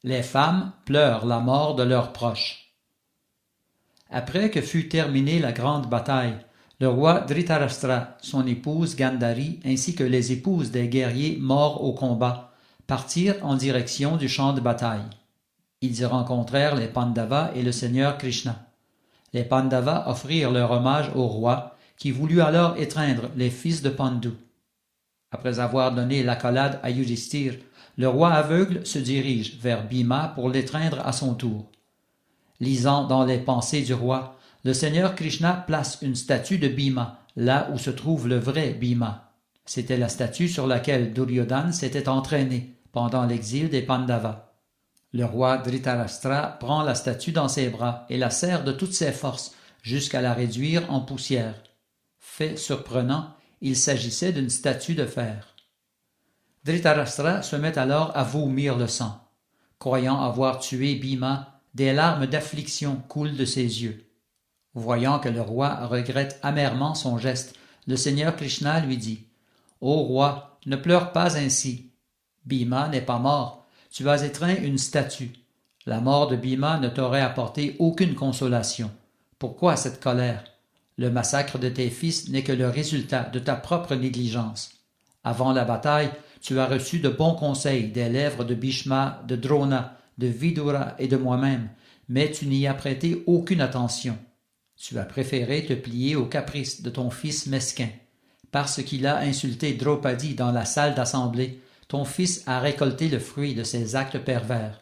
Les femmes pleurent la mort de leurs proches. Après que fut terminée la grande bataille, le roi Dhritarashtra, son épouse Gandhari ainsi que les épouses des guerriers morts au combat partirent en direction du champ de bataille. Ils y rencontrèrent les Pandavas et le Seigneur Krishna. Les Pandavas offrirent leur hommage au roi, qui voulut alors étreindre les fils de Pandu. Après avoir donné l'accolade à Yudhishthir, le roi aveugle se dirige vers Bhima pour l'étreindre à son tour. Lisant dans les pensées du roi, le Seigneur Krishna place une statue de Bhima, là où se trouve le vrai Bhima. C'était la statue sur laquelle Duryodhana s'était entraîné pendant l'exil des Pandavas. Le roi Dhritarashtra prend la statue dans ses bras et la serre de toutes ses forces jusqu'à la réduire en poussière. Fait surprenant, il s'agissait d'une statue de fer. Dhritarashtra se met alors à vomir le sang. Croyant avoir tué Bhima, des larmes d'affliction coulent de ses yeux. Voyant que le roi regrette amèrement son geste, le Seigneur Krishna lui dit « Ô roi, ne pleure pas ainsi. Bhima n'est pas mort, tu as étreint une statue. La mort de Bhima ne t'aurait apporté aucune consolation. Pourquoi cette colère? Le massacre de tes fils n'est que le résultat de ta propre négligence. Avant la bataille, tu as reçu de bons conseils des lèvres de Bhishma, de Drona, de Vidura et de moi-même, mais tu n'y as prêté aucune attention. Tu as préféré te plier aux caprices de ton fils mesquin. Parce qu'il a insulté Draupadi dans la salle d'assemblée, ton fils a récolté le fruit de ses actes pervers.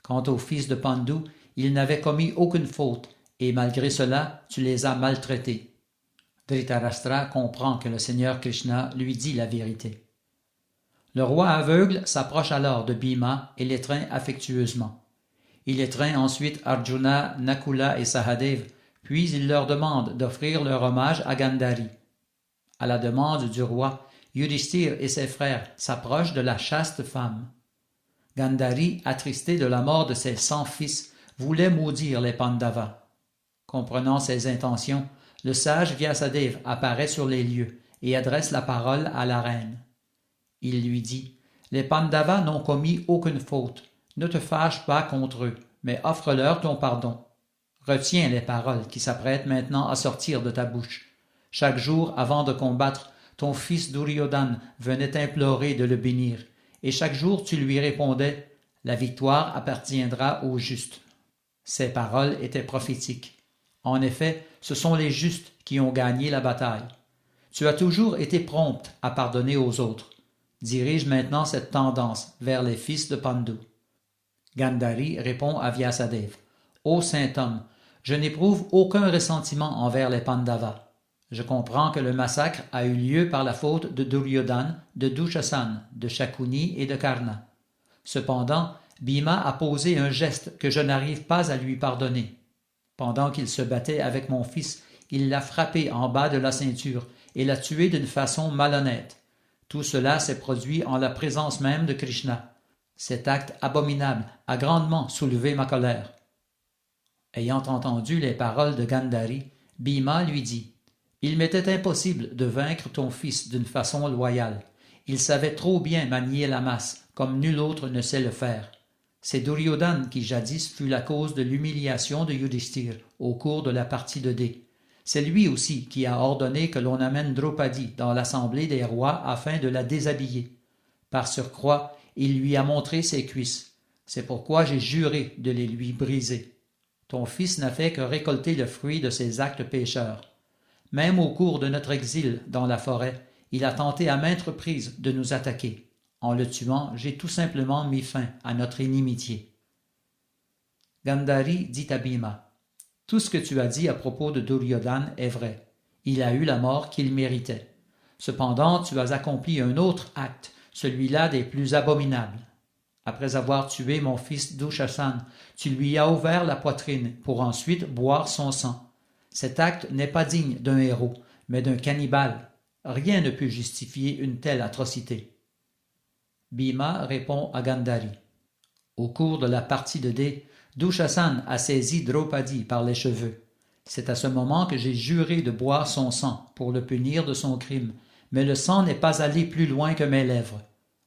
Quant au fils de Pandu, il n'avait commis aucune faute, et malgré cela, tu les as maltraités. Dhritarashtra comprend que le Seigneur Krishna lui dit la vérité. Le roi aveugle s'approche alors de Bhima et l'étreint affectueusement. Il étreint ensuite Arjuna, Nakula et Sahadev, puis il leur demande d'offrir leur hommage à Gandhari. À la demande du roi, Yudhishthir et ses frères s'approchent de la chaste femme. Gandhari, attristé de la mort de ses 100 fils, voulait maudire les Pandavas. Comprenant ses intentions, le sage Vyasadeva apparaît sur les lieux et adresse la parole à la reine. Il lui dit « Les Pandavas n'ont commis aucune faute. Ne te fâche pas contre eux, mais offre-leur ton pardon. Retiens les paroles qui s'apprêtent maintenant à sortir de ta bouche. Chaque jour, avant de combattre, ton fils Duryodhana venait implorer de le bénir, et chaque jour tu lui répondais « La victoire appartiendra aux justes ». Ces paroles étaient prophétiques. En effet, ce sont les justes qui ont gagné la bataille. Tu as toujours été prompte à pardonner aux autres. Dirige maintenant cette tendance vers les fils de Pandu. Gandhari répond à Vyasadeva. Ô saint homme, je n'éprouve aucun ressentiment envers les Pandavas. Je comprends que le massacre a eu lieu par la faute de Duryodhana, de Dushasana, de Shakuni et de Karna. Cependant, Bhima a posé un geste que je n'arrive pas à lui pardonner. Pendant qu'il se battait avec mon fils, il l'a frappé en bas de la ceinture et l'a tué d'une façon malhonnête. Tout cela s'est produit en la présence même de Krishna. Cet acte abominable a grandement soulevé ma colère. Ayant entendu les paroles de Gandhari, Bhima lui dit « Il m'était impossible de vaincre ton fils d'une façon loyale. Il savait trop bien manier la masse, comme nul autre ne sait le faire. C'est Duryodhana qui jadis fut la cause de l'humiliation de Yudhishthir au cours de la partie de dés. C'est lui aussi qui a ordonné que l'on amène Draupadi dans l'assemblée des rois afin de la déshabiller. Par surcroît, il lui a montré ses cuisses. C'est pourquoi j'ai juré de les lui briser. Ton fils n'a fait que récolter le fruit de ses actes pécheurs. Même au cours de notre exil dans la forêt, il a tenté à maintes reprises de nous attaquer. En le tuant, j'ai tout simplement mis fin à notre inimitié. Gandhari dit à Bhima, « Tout ce que tu as dit à propos de Duryodhana est vrai. Il a eu la mort qu'il méritait. Cependant, tu as accompli un autre acte, celui-là des plus abominables. Après avoir tué mon fils Dushasana, tu lui as ouvert la poitrine pour ensuite boire son sang. Cet acte n'est pas digne d'un héros, mais d'un cannibale. Rien ne peut justifier une telle atrocité. » Bhima répond à Gandhari. Au cours de la partie de dés, Dushasana a saisi Draupadi par les cheveux. C'est à ce moment que j'ai juré de boire son sang pour le punir de son crime, mais le sang n'est pas allé plus loin que mes lèvres.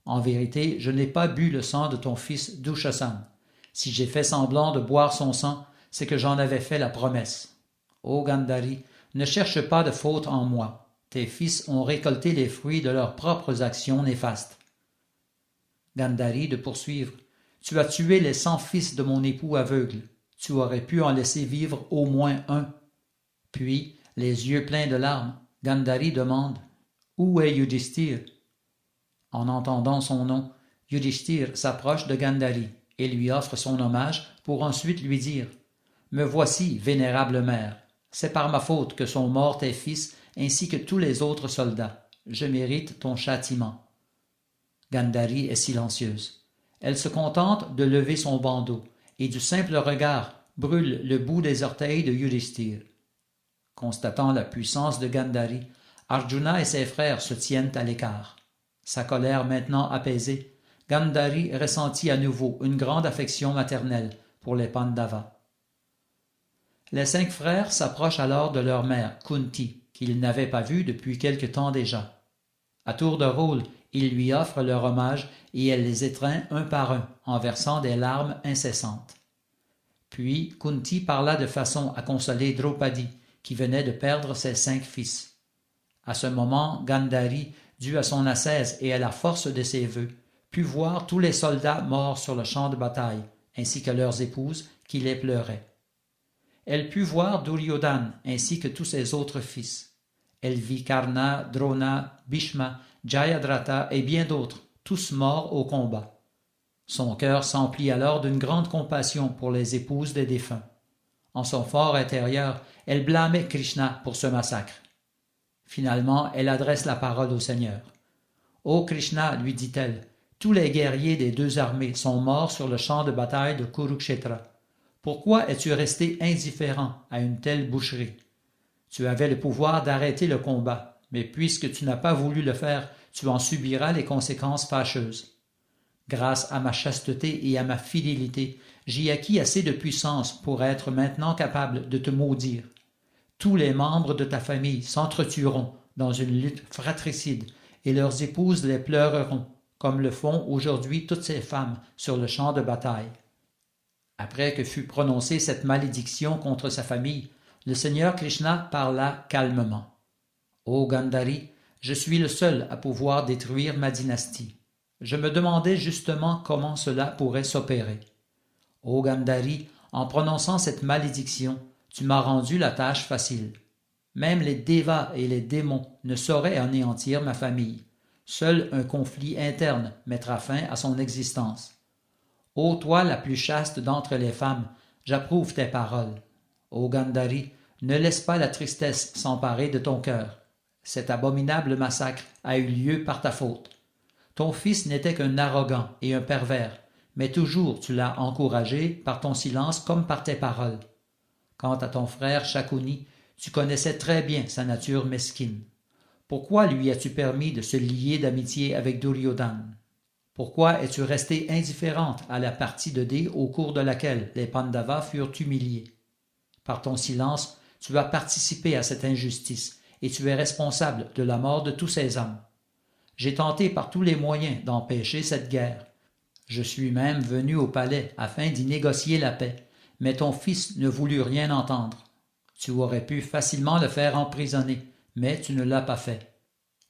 En vérité, je n'ai pas bu le sang de ton fils Dushasana. Si j'ai fait semblant de boire son sang, c'est que j'en avais fait la promesse. Ô Gandhari, ne cherche pas de faute en moi. Tes fils ont récolté les fruits de leurs propres actions néfastes. Gandhari de poursuivre. Tu as tué les 100 fils de mon époux aveugle. Tu aurais pu en laisser vivre au moins un. Puis, les yeux pleins de larmes, Gandhari demande « Où est Yudhishthir ?» En entendant son nom, Yudhishthir s'approche de Gandhari et lui offre son hommage pour ensuite lui dire « Me voici, vénérable mère. C'est par ma faute que sont morts tes fils ainsi que tous les autres soldats. Je mérite ton châtiment. » Gandhari est silencieuse. Elle se contente de lever son bandeau et du simple regard brûle le bout des orteils de Yudhishthir. Constatant la puissance de Gandhari, Arjuna et ses frères se tiennent à l'écart. Sa colère maintenant apaisée, Gandhari ressentit à nouveau une grande affection maternelle pour les Pandavas. Les 5 frères s'approchent alors de leur mère, Kunti, qu'ils n'avaient pas vue depuis quelque temps déjà. À tour de rôle, ils lui offrent leur hommage et elle les étreint un par un en versant des larmes incessantes. Puis Kunti parla de façon à consoler Draupadi, qui venait de perdre ses 5 fils. À ce moment, Gandhari, dû à son ascèse et à la force de ses vœux, put voir tous les soldats morts sur le champ de bataille, ainsi que leurs épouses qui les pleuraient. Elle put voir Duryodhana ainsi que tous ses autres fils. Elle vit Karna, Drona, Bhishma, Jayadratha et bien d'autres, tous morts au combat. Son cœur s'emplit alors d'une grande compassion pour les épouses des défunts. En son fort intérieur, elle blâmait Krishna pour ce massacre. Finalement, elle adresse la parole au Seigneur. « Ô Krishna, lui dit-elle, tous les guerriers des 2 armées sont morts sur le champ de bataille de Kurukshetra. Pourquoi es-tu resté indifférent à une telle boucherie? Tu avais le pouvoir d'arrêter le combat, mais puisque tu n'as pas voulu le faire, tu en subiras les conséquences fâcheuses. Grâce à ma chasteté et à ma fidélité, j'ai acquis assez de puissance pour être maintenant capable de te maudire. Tous les membres de ta famille s'entretueront dans une lutte fratricide et leurs épouses les pleureront, comme le font aujourd'hui toutes ces femmes sur le champ de bataille. » Après que fut prononcée cette malédiction contre sa famille, le Seigneur Krishna parla calmement. « Ô Gandhari, je suis le seul à pouvoir détruire ma dynastie. Je me demandais justement comment cela pourrait s'opérer. Ô Gandhari, en prononçant cette malédiction, tu m'as rendu la tâche facile. Même les dévas et les démons ne sauraient anéantir ma famille. Seul un conflit interne mettra fin à son existence. Ô toi la plus chaste d'entre les femmes, j'approuve tes paroles. Ô Gandhari, ne laisse pas la tristesse s'emparer de ton cœur. Cet abominable massacre a eu lieu par ta faute. Ton fils n'était qu'un arrogant et un pervers, mais toujours tu l'as encouragé par ton silence comme par tes paroles. Quant à ton frère Shakuni, tu connaissais très bien sa nature mesquine. Pourquoi lui as-tu permis de se lier d'amitié avec Duryodhana? Pourquoi es-tu restée indifférente à la partie de dés au cours de laquelle les Pandavas furent humiliés? Par ton silence, tu as participé à cette injustice et tu es responsable de la mort de tous ces hommes. J'ai tenté par tous les moyens d'empêcher cette guerre. Je suis même venu au palais afin d'y négocier la paix, mais ton fils ne voulut rien entendre. Tu aurais pu facilement le faire emprisonner, mais tu ne l'as pas fait.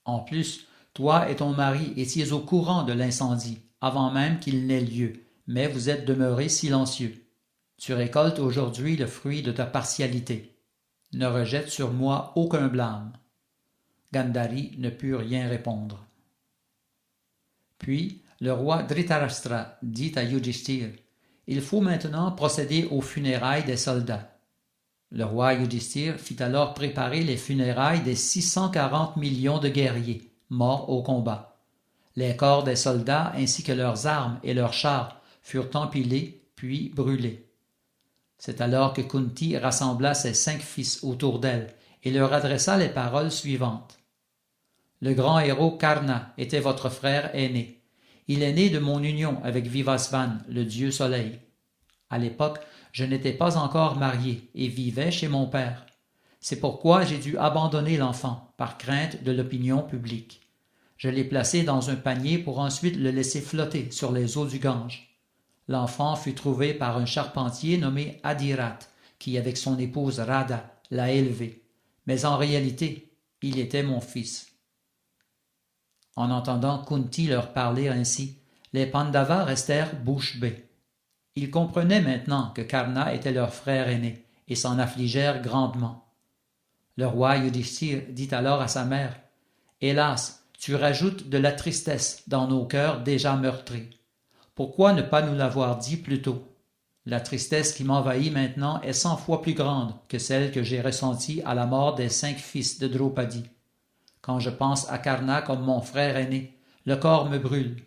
En plus, toi et ton mari étiez au courant de l'incendie, avant même qu'il n'ait lieu, mais vous êtes demeurés silencieux. Tu récoltes aujourd'hui le fruit de ta partialité. Ne rejette sur moi aucun blâme. » Gandhari ne put rien répondre. Puis, le roi Dhritarashtra dit à Yudhishthir, « Il faut maintenant procéder aux funérailles des soldats. » Le roi Yudhishthir fit alors préparer les funérailles des 640 millions de guerriers morts au combat. Les corps des soldats ainsi que leurs armes et leurs chars furent empilés puis brûlés. C'est alors que Kunti rassembla ses 5 fils autour d'elle et leur adressa les paroles suivantes. « Le grand héros Karna était votre frère aîné. Il est né de mon union avec Vivasvan, le dieu soleil. À l'époque, je n'étais pas encore marié et vivais chez mon père. C'est pourquoi j'ai dû abandonner l'enfant par crainte de l'opinion publique. Je l'ai placé dans un panier pour ensuite le laisser flotter sur les eaux du Gange. L'enfant fut trouvé par un charpentier nommé Adirat, qui, avec son épouse Radha, l'a élevé. Mais en réalité, il était mon fils. » En entendant Kunti leur parler ainsi, les Pandavas restèrent bouche bée. Ils comprenaient maintenant que Karna était leur frère aîné et s'en affligèrent grandement. Le roi Yudhishthir dit alors à sa mère, « Hélas, tu rajoutes de la tristesse dans nos cœurs déjà meurtris. Pourquoi ne pas nous l'avoir dit plus tôt? La tristesse qui m'envahit maintenant est 100 fois plus grande que celle que j'ai ressentie à la mort des 5 fils de Draupadi. Quand je pense à Karna comme mon frère aîné, le corps me brûle. »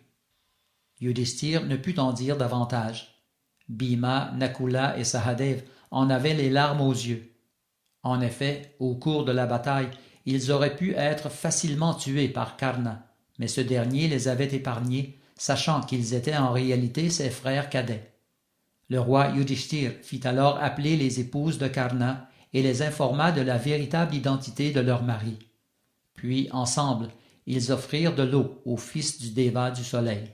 Yudhishthir ne put en dire davantage. Bhima, Nakula et Sahadev en avaient les larmes aux yeux. En effet, au cours de la bataille, ils auraient pu être facilement tués par Karna, mais ce dernier les avait épargnés, sachant qu'ils étaient en réalité ses frères cadets. Le roi Yudhishthir fit alors appeler les épouses de Karna et les informa de la véritable identité de leur mari. Puis, ensemble, ils offrirent de l'eau au fils du déva du soleil.